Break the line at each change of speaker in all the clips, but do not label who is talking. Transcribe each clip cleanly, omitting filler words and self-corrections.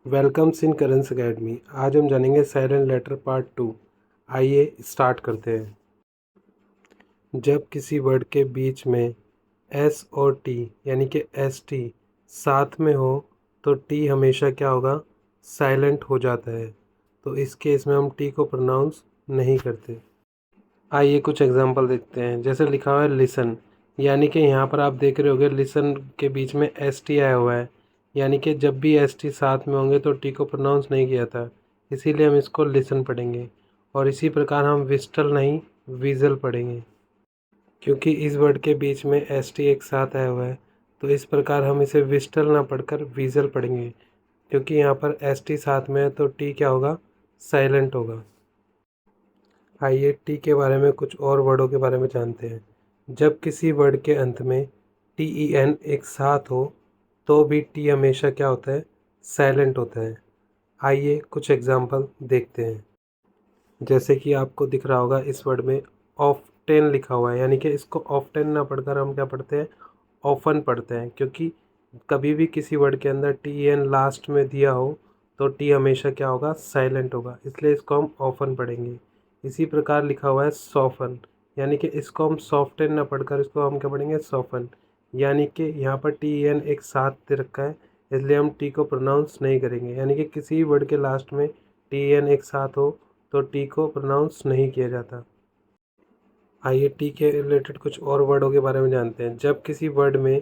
Welcomes इन करेंस academy. आज हम जानेंगे साइलेंट लेटर पार्ट 2। आइए स्टार्ट करते हैं। जब किसी वर्ड के बीच में एस और टी यानी कि एस टी साथ में हो तो टी हमेशा क्या होगा, साइलेंट हो जाता है। तो इस केस में हम टी को प्रोनाउंस नहीं करते। आइए कुछ एग्जांपल देखते हैं। जैसे लिखा हुआ है लिसन, यानी कि यहाँ पर आप देख रहे होगे लिसन के बीच में एस टी आया हुआ है, यानी कि जब भी एस टी साथ में होंगे तो टी को प्रोनाउंस नहीं किया था, इसीलिए हम इसको लिसन पढ़ेंगे। और इसी प्रकार हम विस्टल नहीं विज़ल पढ़ेंगे, क्योंकि इस वर्ड के बीच में एस टी एक साथ आया हुआ है। तो इस प्रकार हम इसे विस्टल ना पढ़कर विज़ल पढ़ेंगे, क्योंकि यहाँ पर एस टी साथ में है तो टी क्या होगा, साइलेंट होगा। आइए टी के बारे में कुछ और वर्डों के बारे में जानते हैं। जब किसी वर्ड के अंत में टी ई एन एक साथ हो तो भी टी हमेशा क्या होता है, साइलेंट होता है। आइए कुछ एग्जांपल देखते हैं। जैसे कि आपको दिख रहा होगा इस वर्ड में ऑफ्टेन लिखा हुआ है, यानी कि इसको ऑफ्टेन ना पढ़कर हम क्या पढ़ते हैं, ऑफन पढ़ते हैं। क्योंकि कभी भी किसी वर्ड के अंदर टी एन लास्ट में दिया हो तो टी हमेशा क्या होगा, साइलेंट होगा, इसलिए इसको हम ऑफन पढ़ेंगे। इसी प्रकार लिखा हुआ है सॉफन, यानी कि इसको हम सॉफ्टेन ना पढ़कर इसको हम क्या पढ़ेंगे, सॉफन। यानी कि यहाँ पर टी एन एक साथ दे रखा है, इसलिए हम टी को प्रोनाउंस नहीं करेंगे। यानी कि किसी भी वर्ड के लास्ट में टी एन एक साथ हो तो टी को प्रोनाउंस नहीं किया जाता। आइए टी के रिलेटेड कुछ और वर्डों के बारे में जानते हैं। जब किसी वर्ड में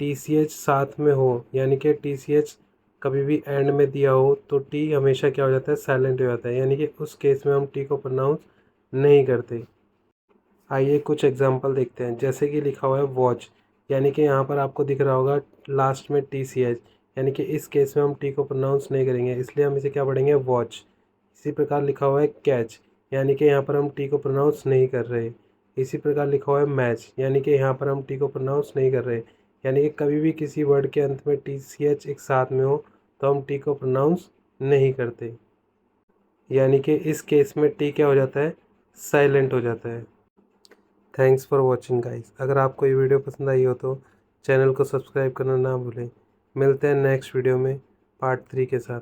टी सी एच साथ में हो, यानी कि टी सी एच कभी भी एंड में दिया हो तो टी हमेशा क्या हो जाता है, साइलेंट हो जाता है। यानी कि उस केस में हम टी को प्रोनाउंस नहीं करते। आइए कुछ एग्जांपल देखते हैं। जैसे कि लिखा हुआ है वॉच, यानी कि यहाँ पर आपको दिख रहा होगा लास्ट में टी सी एच, यानी कि इस केस में हम टी को प्रोनाउंस नहीं करेंगे, इसलिए हम इसे क्या पढ़ेंगे, वॉच। इसी प्रकार लिखा हुआ है कैच, यानी कि यहाँ पर हम टी को प्रोनाउंस नहीं कर रहे। इसी प्रकार लिखा हुआ है मैच, यानी कि यहाँ पर हम टी को प्रोनाउंस नहीं कर रहे। यानी कि कभी भी किसी वर्ड के अंत में टी सी एच एक साथ में हो तो हम टी को प्रोनाउंस नहीं करते। यानी कि इस केस में टी क्या हो जाता है, साइलेंट हो जाता है। Thanks for watching guys. अगर आपको ये वीडियो पसंद आई हो तो चैनल को सब्सक्राइब करना ना भूलें। मिलते हैं नेक्स्ट वीडियो में पार्ट 3 के साथ।